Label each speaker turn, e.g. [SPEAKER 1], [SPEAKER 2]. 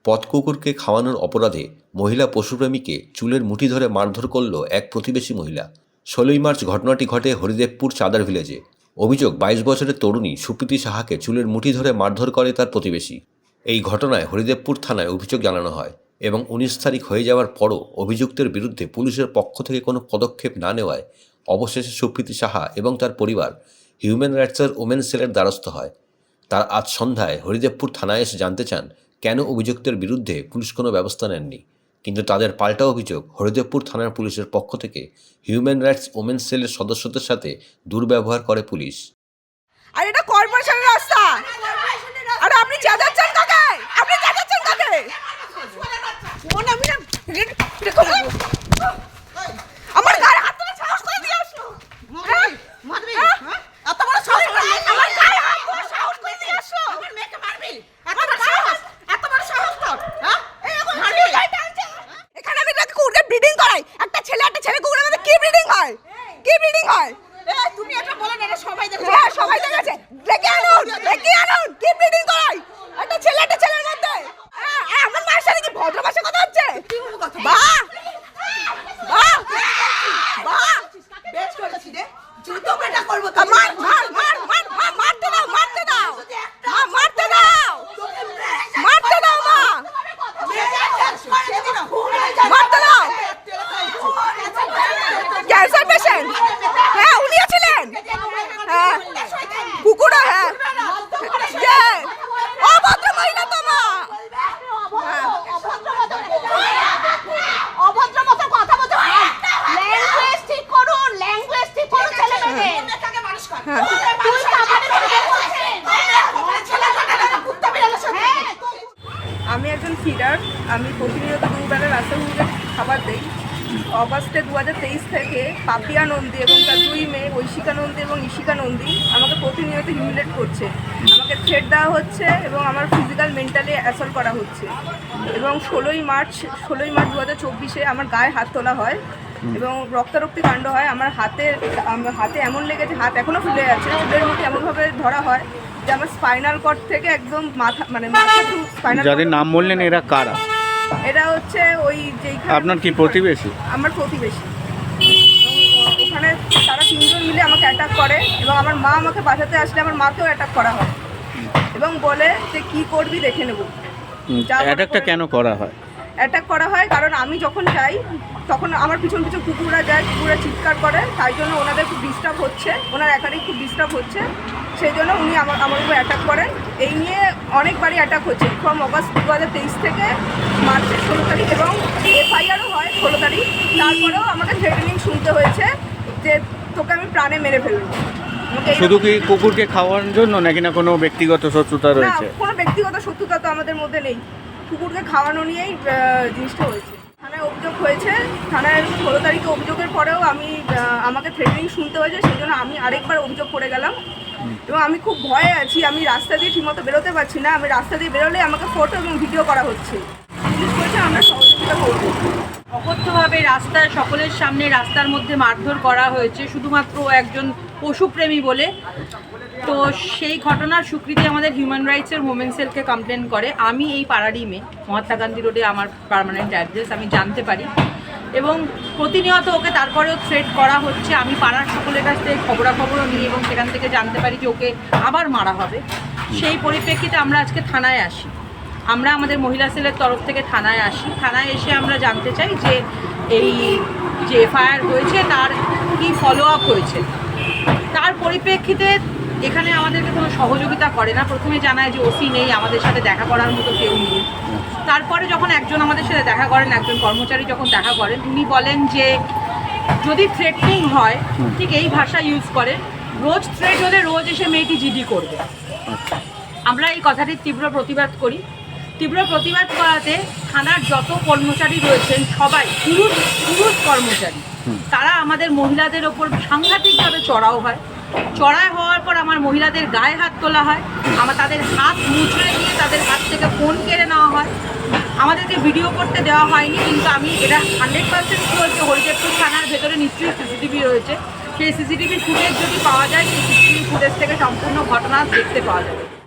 [SPEAKER 1] পথকুকুরকে খাওয়ানোর অপরাধে মহিলা পশুপ্রেমীকে চুলের মুঠি ধরে মারধর করল এক প্রতিবেশী মহিলা। 16ই মার্চ ঘটনাটি ঘটে হরিদেবপুর চাদার ভিলেজে। অভিযোগ 22 বছরের তরুণী সুপ্রীতি সাহাকে চুলের মুঠি ধরে মারধর করে তার প্রতিবেশী। এই ঘটনায় হরিদেবপুর থানায় অভিযোগ জানানো হয় এবং 19 তারিখ হয়ে যাওয়ার পরও অভিযুক্তের বিরুদ্ধে পুলিশের পক্ষ থেকে কোনো পদক্ষেপ না নেওয়ায় অবশেষে সুপ্রীতি সাহা এবং তার পরিবার হিউম্যান রাইটসের ওমেন সেলের দ্বারস্থ হয়। তার আজ সন্ধ্যায় হরিদেবপুর থানায় এসে জানতে চান কেন অভিযুক্তের বিরুদ্ধে পুলিশ কোনো ব্যবস্থা নেননি, কিন্তু তাদের পাল্টা অভিযোগ হরিদেবপুর থানার পুলিশের পক্ষ থেকে হিউম্যান রাইটস ওমেন সেলের সদস্যদের সাথে দুর্ব্যবহার করে পুলিশ।
[SPEAKER 2] আর এটা কর্পোরেশনের রাস্তা, আর আপনি চেঁচাচ্ছেন কাকে? আপনি চেঁচাচ্ছেন কাকে? ফোন আমি না আমার গায়ে হাত তুলে সাহস করে দিয়ে আসলো। মারবি? এত বড় সাহস? আমার গায়ে হাত তুলে সাহস করে দিয়ে আসলো। আমার মেয়েকে মারবি? এত বড় সাহস? এত বড় সাহস তোর? হ্যাঁ? এই এখন মারবি? এখানে আমি নাকি কুকুরকে ব্রিডিং করাই। একটা ছেলে কুকুরের মধ্যে কি ব্রিডিং হয়? কি ব্রিডিং হয়? এই তুমি এটা বলেন, এটা সবাই দেখেছে। হ্যাঁ, সবাই দেখেছে। দেখে আনুন কি ব্রিডিং করাই একটা ছেলের মধ্যে। আমার মায়ের সাথে কি ভদ্র ভাষা কথা হচ্ছে? বাহ বাহ বাহ, বেশ করেছি রে। জুতো পেটা করব তো। মারতে দাও মা, মারতে দাও মা, মারতে দাও। Cancer patient? হ্যাঁ, উনিও ছিলেন। হ্যাঁ, কুকুরও। হ্যাঁ, অভদ্র মহিলা তো মা। অভদ্র মতো কথা বলতে হয়। ল্যাঙ্গুয়েজ ঠিক করুন, ছেলে মেয়ে। আমি একজন ফিডার। আমি প্রতিনিয়ত দুবেলা রাস্তাগুলোতে খাবার দিই। অগাস্টে 2023 থেকে পাপিয়া নন্দী এবং তার 2 মেয়ে ঐশিকা নন্দী এবং ঈশিকা নন্দী আমাকে প্রতিনিয়ত হিউমিলেট করছে। আমাকে থ্রেট দেওয়া হচ্ছে এবং আমার ফিজিক্যাল মেন্টালি অ্যাসল্ট করা হচ্ছে। এবং 16ই মার্চ 2024-এ আমার গায়ে হাত তোলা হয় এবং রক্তারক্তি কাণ্ড হয়। আমার হাতে এমন লেগেছে, হাত এখনও ফুলে আছে। চুলের মুঠে এমনভাবে ধরা হয় যে আমার স্পাইনাল কর্ড থেকে একদম মাথা টু স্পাইনাল।
[SPEAKER 3] যাদের নাম বললেন এরা কারা?
[SPEAKER 2] এরা হচ্ছে ওই যে
[SPEAKER 3] আপনার কি প্রতিবেশী?
[SPEAKER 2] আমার প্রতিবেশী। ওখানে তারা 3 জন মিলে আমাকে অ্যাটাক করে এবং আমার মা আমাকে বাঁচাতে আসলে আমার মাকেও অ্যাটাক করা হয় এবং বলে যে কি করবি দেখে নেব।
[SPEAKER 3] অ্যাটাকটা কেন করা হয়?
[SPEAKER 2] অ্যাটাক করা হয় কারণ আমি যখন যাই তখন আমার পিছন কুকুররা যায়, কুকুররা চিৎকার করে, তাই জন্য ওনাদের খুব ডিস্টার্ব হচ্ছে, ওনার একারই খুব ডিস্টার্ব হচ্ছে, সেই জন্য উনি আমার উপর অ্যাটাক করেন। এই নিয়ে অনেকবারই অ্যাটাক হচ্ছে ফ্রম অগাস্ট 2023 থেকে মার্চের 16 তারিখ এবং এফআইআরও হয় 16 তারিখ। তারপরেও আমাকে থ্রেটেনিং শুনতে হয়েছে যে তোকে আমি প্রাণে মেরে ফেলবো।
[SPEAKER 3] শুধু কি কুকুরকে খাওয়ানোর জন্য নাকি না কোনো ব্যক্তিগত শত্রুতা রয়েছে?
[SPEAKER 2] কোনো ব্যক্তিগত শত্রুতা তো আমাদের মধ্যে নেই, কুকুরকে খাওয়ানো নিয়েই জিনিসটা হয়েছে। থানায় অভিযোগ হয়েছে, থানায় 16 তারিখে অভিযোগের পরেও আমাকে থ্রেটেনিং শুনতে হয়েছে, সেই জন্য আমি আরেকবার অভিযোগ করে গেলাম এবং আমি খুব ভয়ে আছি। আমি রাস্তা দিয়ে ঠিকমতো বেরোতে পারছি না। আমি রাস্তা দিয়ে বেরোলে আমাকে ফটো এবং ভিডিও করা হচ্ছে। পুলিশ বলছে আমরা সহযোগিতা করবো।
[SPEAKER 4] অকথ্যভাবে রাস্তায় সকলের সামনে রাস্তার মধ্যে মারধর করা হয়েছে শুধুমাত্র একজন পশুপ্রেমী বলে। তো সেই ঘটনার স্বীকৃতি আমাদের হিউম্যান রাইটসের ওমেন সেলকে কমপ্লেন করে। আমি এই পাড়ারই মেয়ে, মহাত্মা গান্ধী রোডে আমার পার্মানেন্ট অ্যাড্রেস, আমি জানতে পারি এবং প্রতিনিয়ত ওকে তারপরেও থ্রেট করা হচ্ছে। আমি পাড়ার সকলের কাছ থেকে খবরাখবরও নিই এবং সেখান থেকে জানতে পারি যে ওকে আবার মারা হবে। সেই পরিপ্রেক্ষিতে আমরা আজকে থানায় আসি। আমরা আমাদের মহিলা সেলের তরফ থেকে থানায় আসি। থানায় এসে আমরা জানতে চাই যে এই যে এফআইআর হয়েছে তার কি ফলো আপ হয়েছে। তার পরিপ্রেক্ষিতে এখানে আমাদেরকে কোনো সহযোগিতা করে না। প্রথমে জানায় যে ওসি নেই, আমাদের সাথে দেখা করার মতো কেউ নেই। তারপরে যখন একজন আমাদের সাথে দেখা করেন, একজন কর্মচারী যখন দেখা করেন, উনি বলেন যে যদি থ্রেটনিং হয় ঠিক এই ভাষা ইউজ করে, রোজ থ্রেট হলে রোজ এসে মেয়েটি জিডি করবে। আমরা এই কথাটির তীব্র প্রতিবাদ করি। তীব্র প্রতিবাদ করাতে থানার যত কর্মচারী রয়েছেন সবাই পুরুষ কর্মচারী, তারা আমাদের মহিলাদের ওপর সাংঘাতিকভাবে চড়াও হয়। চড়াই হওয়ার পর আমার মহিলাদের গায়ে হাত তোলা হয়, আমার তাদের হাত মুচড়ে দিয়ে তাদের হাত থেকে ফোন কেড়ে নেওয়া হয়। আমাদেরকে ভিডিও করতে দেওয়া হয়নি, কিন্তু আমি এটা 100% শিওর যে হরিদেবপুর থানার ভেতরে নিশ্চয়ই সিসিটিভি রয়েছে। সেই সিসিটিভি ফুটেজ যদি পাওয়া যায়, সেই সিসিটিভি ফুটেজ থেকে সম্পূর্ণ ঘটনা দেখতে পাওয়া যাবে।